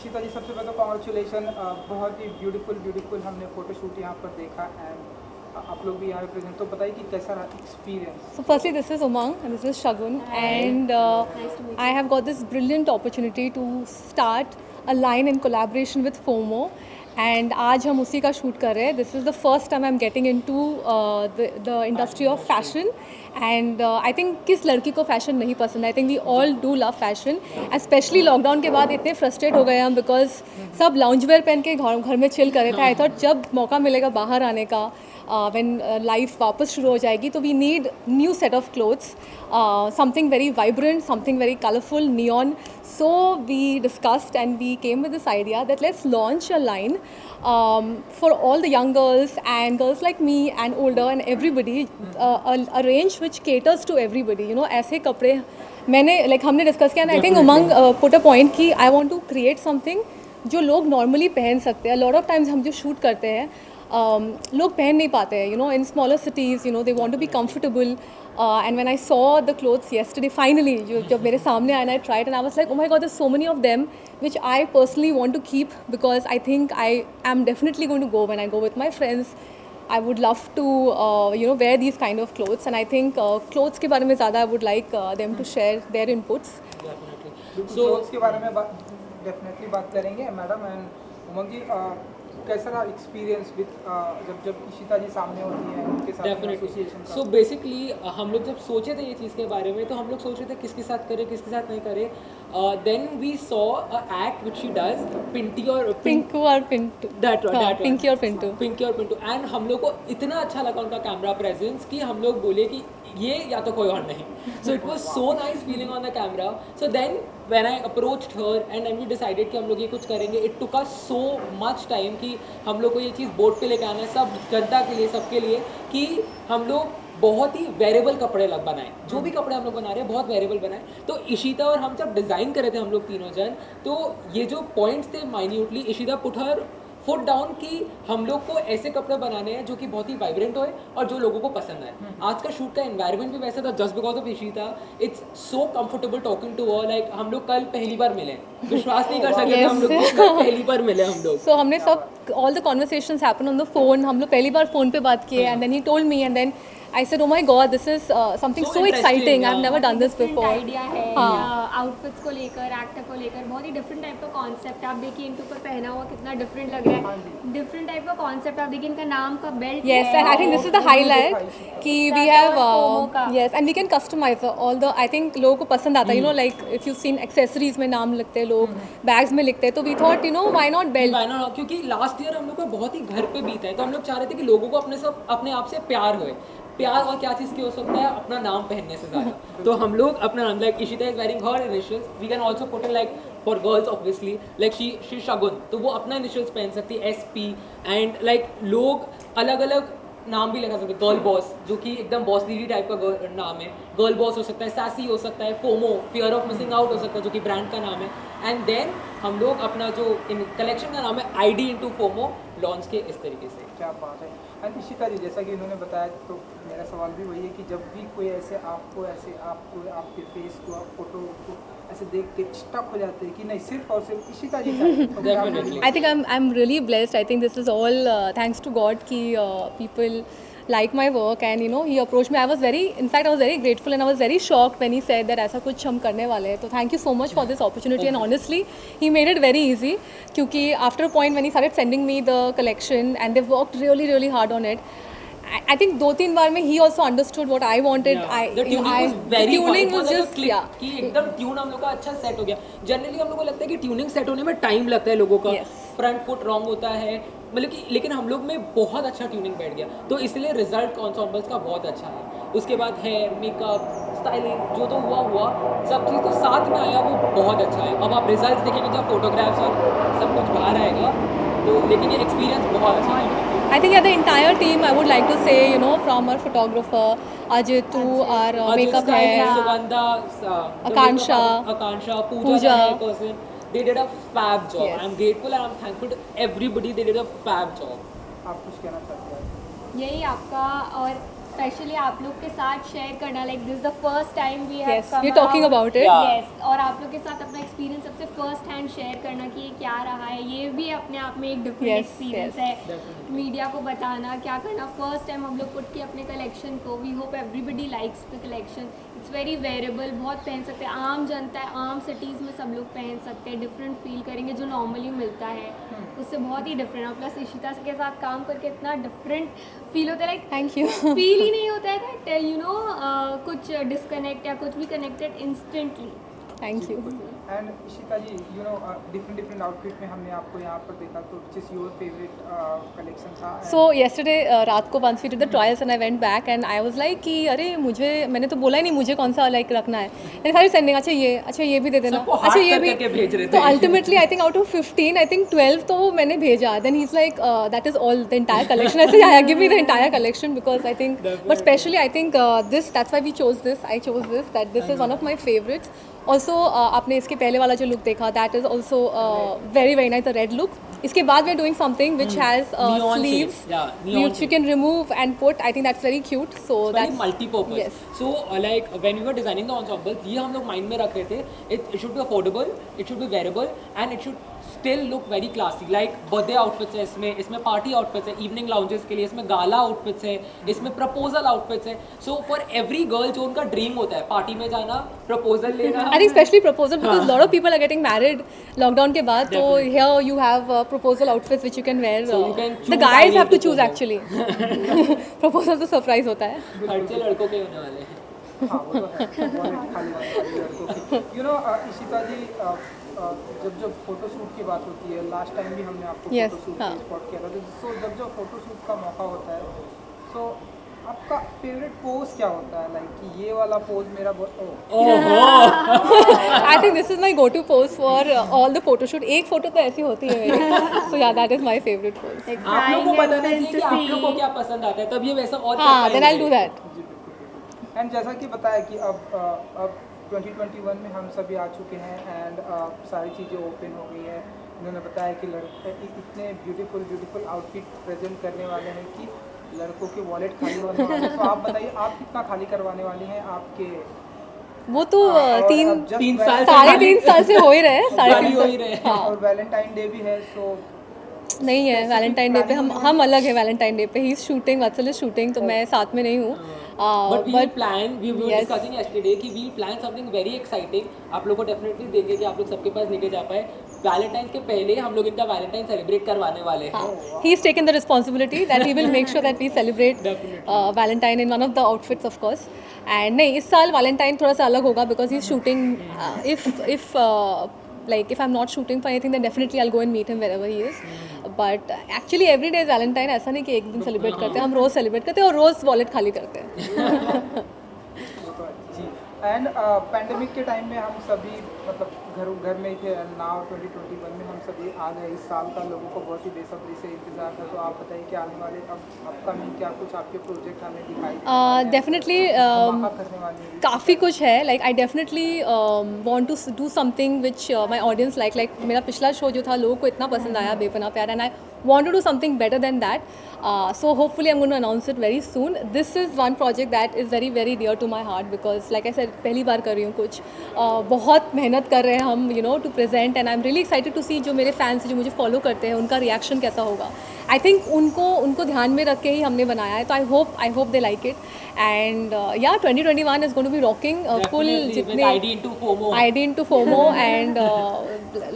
इशिता जी, सबसे पहले तो कॉन्ग्रेचुलेशन, बहुत ही ब्यूटीफुल हमने फोटोशूट यहाँ पर देखा एंड आप लोग भी यहाँ पे प्रेजेंट, तो बताइए कि कैसा रहा experience. So firstly, this is Umang and this is Shagun, and I have got this brilliant opportunity to start a line in collaboration with FOMO, and आज हम उसी का शूट कर रहे हैं. This is the first time I'm getting into the industry of fashion, and I think किस लड़की को fashion नहीं पसंद है. I think we all do love fashion, especially lockdown के बाद इतने frustrate हो गए हम because सब lounge wear पहन के घर में chill कर रहे थे. I thought जब मौका मिलेगा बाहर आने का, when life वापस शुरू हो जाएगी, तो we need new set of clothes, something very vibrant, something very colorful, neon. So we discussed and we came with this idea that let's launch a line for all the young girls and girls like me and older and everybody, a range which caters to everybody. You know, ऐसे कपड़े मैंने हमने discuss किया, and I think Umang put a point कि I want to create something जो लोग normally पहन सकते हैं. लॉट ऑफ टाइम्स हम जो शूट करते हैं लोग पहन नहीं पाते हैं, in smaller cities, they want to be comfortable. And when I saw the clothes yesterday finally, जब मेरे सामने आया, I tried and I was like, oh my god, there so many of them which I personally want to keep because I think I am definitely going to go when I go with my friends. I would love to wear these kind of clothes, and I think clothes के बारे में ज़्यादा I would like them to share their inputs. So clothes के बारे में definitely बात करेंगे madam. And उमंग जी, कैसा रहा एक्सपीरियंस विद जब इशिता जी सामने होती हैं उनके साथ एसोसिएशन का? सो बेसिकली हम लोग जब सोचे थे ये चीज़ के बारे में, तो हम लोग सोच रहे थे किसके साथ करें किसके साथ नहीं करें. Then we saw a act which she does, Pinky और Pinku or Pintu. That Pinky or Pintu. Pinky और पिंटू. एंड हम लोग को इतना अच्छा लगा उनका कैमरा प्रेजेंस कि हम लोग बोले कि ये या तो कोई और नहीं. So it was so nice feeling on the camera. So then when I approached her and then we decided कि हम लोग ये कुछ करेंगे. It took us so much time कि हम लोग को ये चीज़ बोर्ड पे लेके आना है, सब जनता के लिए, सबके लिए, कि हम लोग बहुत ही वेरिएबल कपड़े बनाए. जो भी कपड़े हम लोग बना रहे हैं बहुत वेरिएबल बनाए. तो इशिता और हम जब डिज़ाइन कर रहे थे हम लोग तीनों जन, तो ये जो पॉइंट्स थे minutely, Ishita put her foot down कि हम लोग को ऐसे कपड़े बनाने हैं जो कि बहुत ही वाइब्रेंट होए और जो लोगों को पसंद आए. आज का शूट का एनवायरनमेंट भी वैसा था just because of Ishita. It's so comfortable talking to her. Like हम लोग कल पहली बार मिले, विश्वास नहीं कर सकते थे हम लोग कल पहली बार मिले हम लोग. So हमने सब all the conversations happen on the phone. हम लोग पहली बार फ़ोन पे बात किए, and then he told me, and then I said, oh my god, this is something so exciting. I've never done this before. Idea है outfits को लेकर, actor को लेकर, बहुत ही डिफरेंट टाइप का कॉन्सेप्ट. आप देखिए इनके ऊपर पहना हुआ कितना डिफरेंट लग रहा है, डिफरेंट टाइप का कॉन्सेप्ट. आप देखिए इनका नाम का belt. Yes, and I think this is the highlight कि we have yes, and we can customize all the. I think लोगों को पसंद आता है, like if you've seen accessories में नाम लिखते हैं लोग, bags में लिखते हैं, तो we thought why not belt. क्योंकि लास्ट ईयर हम लोग को बहुत ही घर पे बीता है, तो हम लोग चाह रहे थे कि लोगों को अपने आप से प्यार होए. प्यार और क्या चीज़ की हो सकता है, अपना नाम पहनने से ज़्यादा. तो हम लोग अपना नाम, like Ishita is wearing her initials, we can also put in like for girls obviously, like she Shagun, तो वो अपना इनिशियल्स पहन सकती है, SP. एंड लाइक लोग अलग अलग नाम भी लगा सकते हैं. गर्ल बॉस, जो कि एकदम बॉस लीडी टाइप का नाम है. गर्ल बॉस हो सकता है, सैसी हो सकता है, FOMO, fear of missing out हो सकता है, जो कि ब्रांड का नाम है. एंड देन हम लोग अपना जो इन कलेक्शन का नाम है ID into FOMO लॉन्च के इस तरीके से. क्या बात है. एंड इशिता जी, जैसा कि इन्होंने बताया, तो मेरा सवाल भी वही है कि जब भी कोई ऐसे आपको आपके फेस को, आप फोटो को ऐसे देख के स्टक हो जाते हैं कि नहीं, सिर्फ और सिर्फ इशिता जी का. Definitely. I think I'm really blessed. I think this is all thanks to God कि people like my work, and he approached me. I was very grateful, and I was very shocked when he said that ऐसा कुछ हम करने वाले हैं. तो thank you so much for this opportunity, and honestly he made it very easy क्योंकि after a point when he started sending me the collection and they've worked really hard on it, I think 2-3 बार में he also understood what I wanted. The tuning was very fun. tuning It was was like a just click कि एकदम tune हम लोग का अच्छा set हो गया. Generally हम लोग को लगता है कि ट्यूनिंग सेट होने में टाइम लगता है लोगों का, फ्रंट फुट रॉन्ग होता है, मतलब कि, लेकिन हम लोग में बहुत अच्छा ट्यूनिंग बैठ गया. तो इसलिए रिजल्ट एंसेम्बल्स का बहुत अच्छा है. उसके बाद हेयर, मेकअप, स्टाइलिंग, जो तो हुआ सब चीज़ तो साथ में आया, वो बहुत अच्छा है. अब आप रिजल्ट देखेंगे जब फोटोग्राफ्स और सब कुछ बाहर आएगा, तो लेकिन ये एक्सपीरियंस बहुत अच्छा है. I think the entire team, I would like to say, from our photographer Ajit to our makeup hair, Sugandha, Akansha, Pooja, person, they did a fab job. Yes. I'm grateful and I'm thankful to everybody. They did a fab job. आप कुछ कहना चाहते हैं? यही आपका और specially आप लोग के साथ शेयर करना, like this the first time we have Yes, we're talking about it. Yeah. Yes, और आप लोग के साथ अपना एक्सपीरियंस सबसे फर्स्ट हैंड शेयर करना कि ये क्या रहा है, ये भी अपने आप में एक डिफरेंट Yes, एक्सपीरियंस yes. है। मीडिया को बताना क्या करना, फर्स्ट टाइम हम लोग पुट किए अपने कलेक्शन को। We hope everybody likes the collection. It's very wearable, बहुत पहन सकते हैं, आम जनता है, आम सिटीज़ में सब लोग पहन सकते हैं, डिफरेंट फील करेंगे जो नॉर्मली मिलता है उससे बहुत ही डिफरेंट है। प्लस इशिता के साथ काम करके इतना डिफरेंट फील होता है, लाइक Thank you. फील ही नहीं होता है दैट यू नो कुछ डिस्कनेक्ट या कुछ भी connected instantly. Thank you. And Ishita ji, you know different outfit में हमने आपको यहाँ पर देखा, तो which is your favourite collection था? So yesterday रात को once we did the trials and I went back and I was like कि अरे मैंने तो बोला ही नहीं मुझे कौन सा लाइक रखना है, मैंने सारी सेंडिंग अच्छा ये भी दे देना, सबको अच्छा हाथ ये कर भी, करके भेज रहे तो थे। Ultimately I think out of 15 I think 12 तो मैंने भेजा। Then he is like that is all the entire collection. ऐसे give me the entire collection because I think, but specially I think this, that's why we chose this, I chose this, that this is one of my favourites. Also आपने इसके पहले वाला जो look देखा, that is also very very nice, the red look. इसके बाद we are doing something which has Neon sleeves shades, yeah, neon which you can remove and put. I think that's very cute. So It's very that's multi-purpose. Yes. So like when we were designing the ensembles, ये हम लोग mind में रख रहे थे, it should be affordable, it should be wearable, and it should still look very classy. Like birthday outfits है इसमें party outfits है, evening lounges के लिए इसमें gala outfits है, इसमें proposal outfits है. So for every girl जो उनका dream होता है पार्टी में जाना, proposal लेना. I think especially proposal because lot of people are getting married lockdown के बाद, तो here you have proposal outfits which you can wear. So you can The choose guys any have to choose proposal. actually. Proposal तो surprise होता है. खर्चे लड़कों के होने वाले हैं. हाँ, वो तो है, wallet खाली वाली लड़कों की। You know, इशिता जी, जब फोटोशूट की बात होती है, लास्ट टाइम भी हमने आपको Yes, फोटोशूट हाँ. स्पॉट किया था, तो सो जब फोटोशूट का मौका होता है, सो आपका फेवरेट पोज क्या होता है? लाइक कि ये वाला पोज मेरा I think this is my go-to pose for all the photo shoot. एक फोटो तो ऐसी होती है मेरी. So yeah, that is my favorite pose. आप लोग को बताना चाहिए कि आप लोग को क्या पसंद आता है, तब ये वैसा और हाँ, कर then I'll do पाएंगे. that. जी बिल्कुल। एंड जैसा कि बताया कि अब 2021 में हम सभी आ चुके हैं एंड सारी चीज़ें ओपन हो गई है। उन्होंने बताया कि लड़के इतने ब्यूटीफुल आउटफिट प्रेजेंट करने वाले हैं कि लड़कों के वॉलेट खाली होने वाले हैं। तो आप बताइए, आप कितना खाली करवाने वाली हैं आपके? वो तो और तीन अब just 3 साल साढ़े 3 साल से हो ही रहे हैं, साढ़े खाली तीन हो साल. ही रहे हैं. हाँ. और वैलेंटाइन डे भी है, सो नहीं है वैलेंटाइन डे पे, हम अलग है वैलेंटाइन डे पे. He is shooting, Vatsal is shooting, तो मैं साथ में नहीं हूँ. But we will plan, we were yes. discussing yesterday कि we will plan something very exciting. आप लोग को definitely देंगे कि आप लोग सबके पास लेके जा पाए. Valentine's के पहले हम लोग इनका Valentine celebrate करवाने वाले हैं. he has taken the responsibility that he will make sure that we celebrate Valentine in one of the outfits of course. And नहीं, इस साल Valentine थोड़ा सा अलग होगा because he is shooting. If like if I'm not shooting for anything, then definitely I'll go and meet him wherever he is. But actually every day is Valentine. ऐसा नहीं कि एक दिन सेलिब्रेट करते हैं, हम रोज़ सेलिब्रेट करते हैं और रोज़ वॉलेट खाली करते हैं. जी। एंड पैंडेमिक के टाइम में हम सभी मतलब घर में ही थे, एंड नाउ 2021 में हम सभी आ गए। इस साल का लोगों को बहुत ही बेसब्री से इंतजार था। तो आप बताइए कि आने वाले अब अपकमिंग क्या कुछ आपके प्रोजेक्ट हमें दिखाई डेफिनेटली करने वाली हैं? काफ़ी कुछ है. Like I definitely want to do something which my audience like मेरा पिछला शो जो था लोगों को इतना पसंद आया, बेपनाह प्यार, and I want to do something better than that. So hopefully I'm going to announce it very soon. This is one project that is very very dear to my heart because like I said पहली बार कर रही हूँ कुछ. बहुत मेहनत कर रहे हैं हम, you know, to present, and I'm really excited to see जो मेरे fans जो मुझे follow करते हैं उनका reaction कैसा होगा. I think उनको ध्यान में रख के ही हमने बनाया है. तो I hope they like it. And yeah, 2021 is going to be rocking. Full Definitely, with जितने ID into FOMO. ID into FOMO and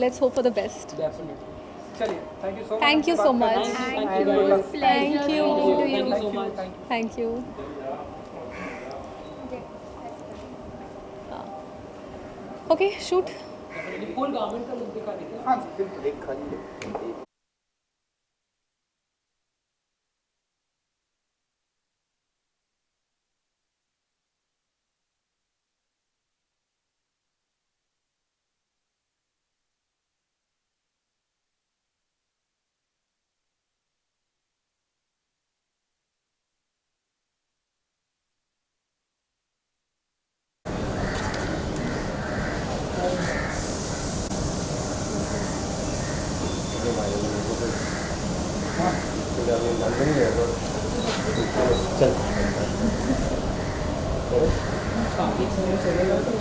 let's hope for the best. Definitely. चलिए, thank you so much. Thank you so much. Thank you guys. Thank you. Thank you so much. Thank you. Okay, shoot. Definitely. Full garment का look दिखा दीजिए. हाँ जी बिल्कुल. London ही है तो चल काफी समय चलेगा तो